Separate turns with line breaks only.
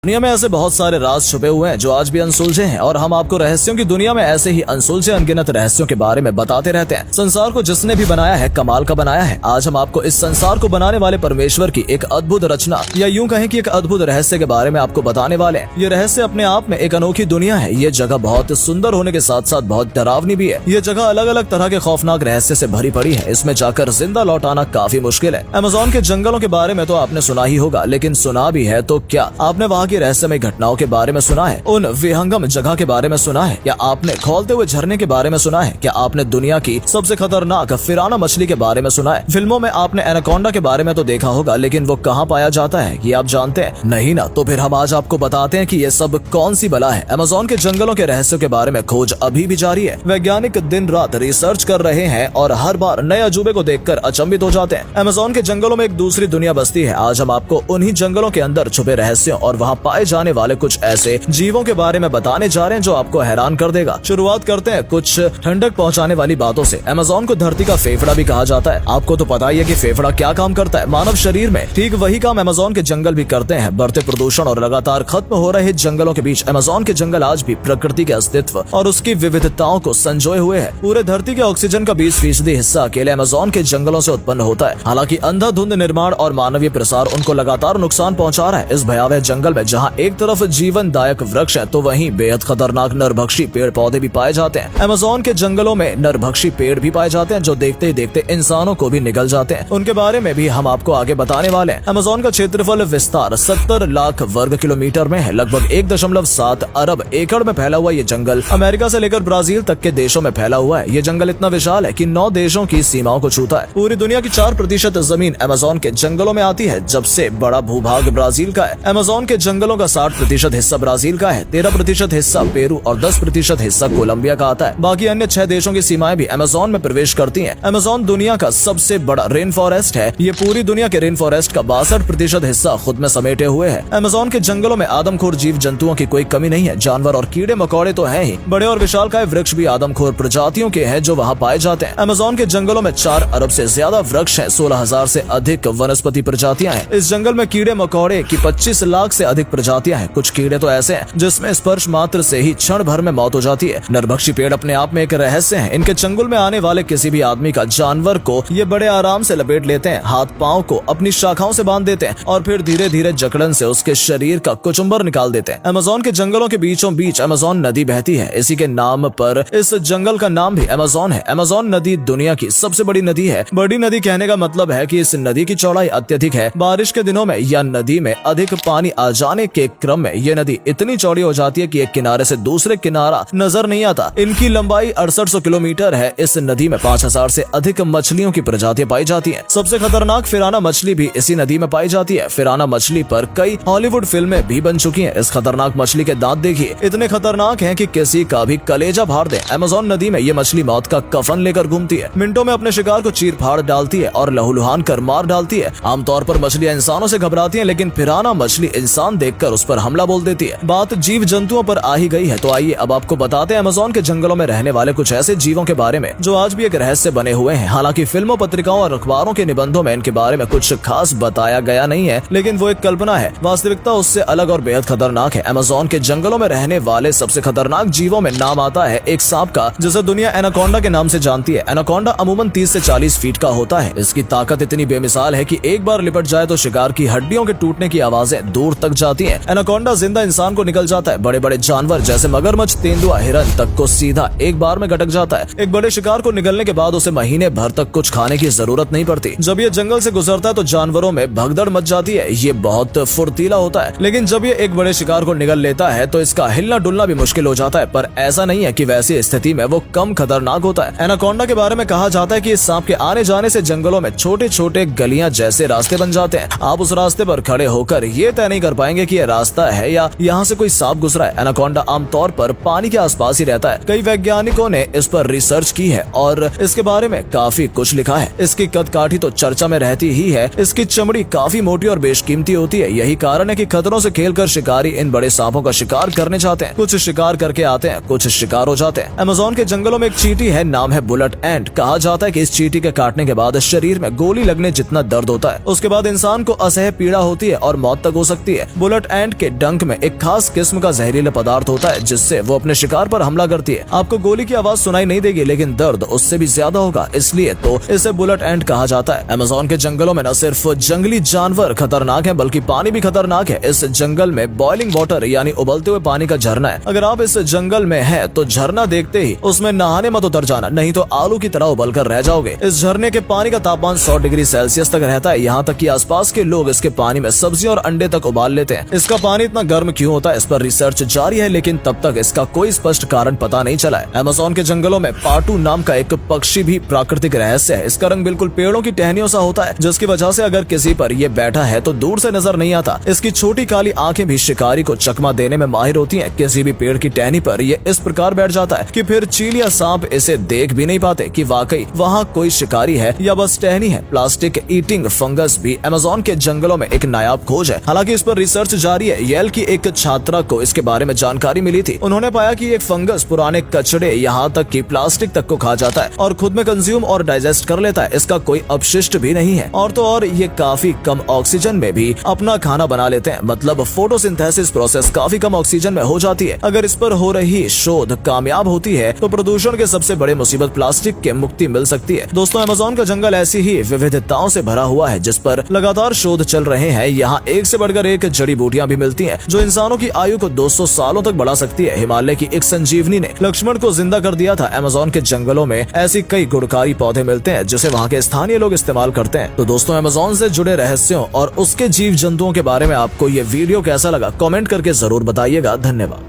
दुनिया में ऐसे बहुत सारे राज छुपे हुए हैं जो आज भी अनसुलझे हैं और हम आपको रहस्यों की दुनिया में ऐसे ही अनसुलझे अनगिनत रहस्यों के बारे में बताते रहते हैं। संसार को जिसने भी बनाया है कमाल का बनाया है। आज हम आपको इस संसार को बनाने वाले परमेश्वर की एक अद्भुत रचना या यूं कहें कि एक अद्भुत रहस्य के बारे में आपको बताने वाले हैं। ये रहस्य अपने आप में एक अनोखी दुनिया है। ये जगह बहुत सुंदर होने के साथ साथ बहुत डरावनी भी है। ये जगह अलग अलग तरह के खौफनाक रहस्य से भरी पड़ी है। इसमें जाकर जिंदा लौट आना काफी मुश्किल है। अमेज़न के जंगलों के बारे में तो आपने सुना ही होगा, लेकिन सुना भी है तो क्या आपने वहाँ की रहस्यमय घटनाओं के बारे में सुना है? उन विहंगम जगह के बारे में सुना है? या आपने खौलते हुए झरने के बारे में सुना है? क्या आपने दुनिया की सबसे खतरनाक फिराना मछली के बारे में सुना है? फिल्मों में आपने एनाकोंडा के बारे में तो देखा होगा, लेकिन वो कहाँ पाया जाता है ये आप जानते हैं? नहीं ना? तो फिर हम आज आपको बताते हैं कि ये सब कौन सी बला है। अमेज़न के जंगलों के रहस्यों के बारे में खोज अभी भी जारी है। वैज्ञानिक दिन रात रिसर्च कर रहे हैं और हर बार नए अजूबे को देखकर अचंभित हो जाते हैं। अमेज़न के जंगलों में एक दूसरी दुनिया बसती है। आज हम आपको उन्हीं जंगलों के अंदर छुपे रहस्यों और वहाँ पाए जाने वाले कुछ ऐसे जीवों के बारे में बताने जा रहे हैं जो आपको हैरान कर देगा। शुरुआत करते हैं कुछ ठंडक पहुंचाने वाली बातों से। अमेज़न को धरती का फेफड़ा भी कहा जाता है। आपको तो पता ही है कि फेफड़ा क्या काम करता है मानव शरीर में। ठीक वही काम अमेज़न के जंगल भी करते हैं। बढ़ते प्रदूषण और लगातार खत्म हो रहे जंगलों के बीच अमेज़न के जंगल आज भी प्रकृति के अस्तित्व और उसकी विविधताओं को संजोए हुए है। पूरे धरती के ऑक्सीजन का 20% हिस्सा अकेले अमेज़न के जंगलों से उत्पन्न होता है। हालांकि अंधाधुंध निर्माण और मानवीय प्रसार उनको लगातार नुकसान पहुंचा रहा है। इस भयावह जंगल में जहां एक तरफ जीवनदायक वृक्ष है तो वहीं बेहद खतरनाक नरभक्षी पेड़ पौधे भी पाए जाते हैं। अमेज़न के जंगलों में नरभक्षी पेड़ भी पाए जाते हैं जो देखते ही देखते इंसानों को भी निगल जाते हैं। उनके बारे में भी हम आपको आगे बताने वाले हैं। अमेज़न का क्षेत्रफल विस्तार 70 लाख वर्ग किलोमीटर में है। लगभग 1.7 अरब एकड़ में फैला हुआ ये जंगल अमेरिका से लेकर ब्राजील तक के देशों में फैला हुआ है। ये जंगल इतना विशाल है कि 9 देशों की सीमाओं को छूता है। पूरी दुनिया की 4% जमीन अमेज़न के जंगलों में आती है। जब से बड़ा भूभाग ब्राजील का है। अमेज़न के जंगलों का 60% हिस्सा ब्राजील का है, 13% हिस्सा पेरू और 10% हिस्सा कोलंबिया का आता है। बाकी अन्य 6 देशों की सीमाएं भी अमेज़न में प्रवेश करती हैं। अमेज़न दुनिया का सबसे बड़ा रेन फॉरेस्ट है। ये पूरी दुनिया के रेन फॉरेस्ट का 62% हिस्सा खुद में समेटे हुए है। अमेज़न के जंगलों में आदमखोर जीव जंतुओं की कोई कमी नहीं है। जानवर और कीड़े मकोड़े तो हैं ही, बड़े और विशालकाय वृक्ष भी आदमखोर प्रजातियों के हैं जो वहाँ पाए जाते हैं। अमेज़न के जंगलों में 4 अरब से ज्यादा वृक्ष हैं, 16,000 से अधिक वनस्पति प्रजातियां हैं। इस जंगल में कीड़े मकोड़े की 25 लाख से अधिक प्रजातियां हैं। कुछ कीड़े तो ऐसे हैं जिसमें स्पर्श मात्र से ही क्षण भर में मौत हो जाती है। नरभक्षी पेड़ अपने आप में एक रहस्य है। इनके चंगुल में आने वाले किसी भी आदमी का जानवर को ये बड़े आराम से लपेट लेते हैं, हाथ पाँव को अपनी शाखाओं से बांध देते हैं और फिर धीरे धीरे जकड़न से उसके शरीर का कुचुम्बर निकाल देते हैं। अमेज़न के जंगलों के बीचों बीच अमेज़न नदी बहती है। इसी के नाम पर इस जंगल का नाम भी अमेज़न है। अमेज़न नदी दुनिया की सबसे बड़ी नदी है। बड़ी नदी कहने का मतलब है कि इस नदी की चौड़ाई अत्यधिक है। बारिश के दिनों में या नदी में अधिक पानी आ जाने के क्रम में ये नदी इतनी चौड़ी हो जाती है कि एक किनारे से दूसरे किनारा नजर नहीं आता। इनकी लंबाई 6800 किलोमीटर है। इस नदी में 5000 से अधिक मछलियों की प्रजातियां पाई जाती हैं। सबसे खतरनाक फिराना मछली भी इसी नदी में पाई जाती है। फिराना मछली पर कई हॉलीवुड फिल्में भी बन चुकी हैं। इस खतरनाक मछली के दांत देखिए, इतने खतरनाक हैं कि किसी का भी कलेजा फाड़ दे। अमेज़न नदी में ये मछली मौत का कफन लेकर घूमती है। मिनटों में अपने शिकार को चीर फाड़ डालती है और लहूलुहान कर मार डालती है। आमतौर पर मछलियां इंसानों से घबराती हैं, लेकिन फिराना मछली इंसान देखकर उस पर हमला बोल देती है। बात जीव जंतुओं पर आ ही गई है तो आइए अब आपको बताते हैं अमेज़न के जंगलों में रहने वाले कुछ ऐसे जीवों के बारे में जो आज भी एक रहस्य बने हुए हैं। हालांकि फिल्मों, पत्रिकाओं और अखबारों के निबंधों में इनके बारे में कुछ खास बताया गया नहीं है, लेकिन वो एक कल्पना है। वास्तविकता उससे अलग और बेहद खतरनाक है। अमेज़न के जंगलों में रहने वाले सबसे खतरनाक जीवों में नाम आता है एक सांप का, जिसे दुनिया एनाकोंडा के नाम से जानती है। एनाकोंडा अमूमन 30 से 40 फीट का होता है। इसकी ताकत इतनी बेमिसाल है कि एक बार लिपट जाए तो शिकार की हड्डियों के टूटने की आवाजें दूर तक जाती हैं। एनाकोंडा जिंदा इंसान को निकल जाता है। बड़े बड़े जानवर जैसे मगरमच्छ, तेंदुआ, हिरन तक को सीधा एक बार में गटक जाता है। एक बड़े शिकार को निगलने के बाद उसे महीने भर तक कुछ खाने की जरूरत नहीं पड़ती। जब ये जंगल से गुजरता है तो जानवरों में भगदड़ मच जाती है। ये बहुत फुर्तीला होता है, लेकिन जब ये एक बड़े शिकार को निगल लेता है तो इसका हिलना डुलना भी मुश्किल हो जाता है। पर ऐसा नहीं है कि वैसी स्थिति में वो कम खतरनाक होता है। एनाकोंडा के बारे में कहा जाता है कि इस सांप के आने जाने से जंगलों में छोटे छोटे गलियां जैसे रास्ते बन जाते हैं। आप उस रास्ते पर खड़े होकर ये तय नहीं कर पाएंगे कि ये रास्ता है या यहाँ से कोई सांप गुजरा है। एनाकोंडा आमतौर पर पानी के आसपास ही रहता है। कई वैज्ञानिकों ने इस पर रिसर्च की है और इसके बारे में काफी कुछ लिखा है। इसकी कद काठी तो चर्चा में रहती ही है। इसकी चमड़ी काफी मोटी और बेशकीमती होती है। यही कारण है कि खतरों से खेलकर शिकारी इन बड़े सांपों का शिकार करने चाहते हैं। कुछ शिकार करके आते हैं, कुछ शिकार हो जाते हैं। अमेज़न के जंगलों में एक चींटी है, नाम है बुलेट एंट। कहा जाता है कि इस चींटी के काटने के बाद शरीर में गोली लगने जितना दर्द होता है। उसके बाद इंसान को असह्य पीड़ा होती है और मौत तक हो सकती है। बुलेट बुलेट एंट के डंक में एक खास किस्म का जहरीला पदार्थ होता है जिससे वो अपने शिकार पर हमला करती है। आपको गोली की आवाज सुनाई नहीं देगी लेकिन दर्द उससे भी ज्यादा होगा, इसलिए तो इसे बुलेट एंट कहा जाता है। अमेज़न के जंगलों में न सिर्फ जंगली जानवर खतरनाक है बल्कि पानी भी खतरनाक है। इस जंगल में बॉइलिंग वाटर यानी उबलते हुए पानी का झरना है। अगर आप इस जंगल में है तो झरना देखते ही उसमें नहाने मत उतर जाना, नहीं तो आलू की तरह उबल कर रह जाओगे। इस झरने के पानी का तापमान 100 डिग्री सेल्सियस तक रहता है, यहाँ तक कि आसपास के लोग इसके पानी में सब्जी और अंडे तक उबाल लेते हैं। इसका पानी इतना गर्म क्यों होता है, इस पर रिसर्च जारी है, लेकिन तब तक इसका कोई स्पष्ट कारण पता नहीं चला है। अमेज़न के जंगलों में पाटू नाम का एक पक्षी भी प्राकृतिक रहस्य है। इसका रंग बिल्कुल पेड़ों की टहनियों सा होता है, जिसकी वजह से अगर किसी पर ये बैठा है तो दूर से नजर नहीं आता। इसकी छोटी काली आंखें भी शिकारी को चकमा देने में माहिर होती हैं। किसी भी पेड़ की टहनी पर ये इस प्रकार बैठ जाता है कि फिर चील या सांप इसे देख भी नहीं पाते कि वाकई वहाँ कोई शिकारी है या बस टहनी है। प्लास्टिक ईटिंग फंगस भी अमेज़न के जंगलों में एक नायाब खोज है। हालांकि इस पर रिसर्च जारी है। येल की एक छात्रा को इसके बारे में जानकारी मिली थी। उन्होंने पाया कि एक फंगस पुराने कचड़े यहाँ तक कि प्लास्टिक तक को खा जाता है और खुद में कंज्यूम और डाइजेस्ट कर लेता है। इसका कोई अपशिष्ट भी नहीं है और तो और ये काफी कम ऑक्सीजन में भी अपना खाना बना लेते हैं। मतलब फोटोसिंथेसिस प्रोसेस काफी कम ऑक्सीजन में हो जाती है। अगर इस पर हो रही शोध कामयाब होती है तो प्रदूषण के सबसे बड़े मुसीबत प्लास्टिक के मुक्ति मिल सकती है। दोस्तों, अमेज़न का जंगल ऐसी ही विविधताओं से भरा हुआ है जिस पर लगातार शोध चल रहे हैं। यहाँ एक से बढ़कर एक जड़ी बूटियां भी मिलती हैं जो इंसानों की आयु को 200 सालों तक बढ़ा सकती है। हिमालय की एक संजीवनी ने लक्ष्मण को जिंदा कर दिया था। अमेज़न के जंगलों में ऐसी कई गुणकारी पौधे मिलते हैं जिसे वहाँ के स्थानीय लोग इस्तेमाल करते हैं। तो दोस्तों, अमेज़न से जुड़े रहस्यों और उसके जीव जंतुओं के बारे में आपको ये वीडियो कैसा लगा, कमेंट करके जरूर बताइएगा। धन्यवाद।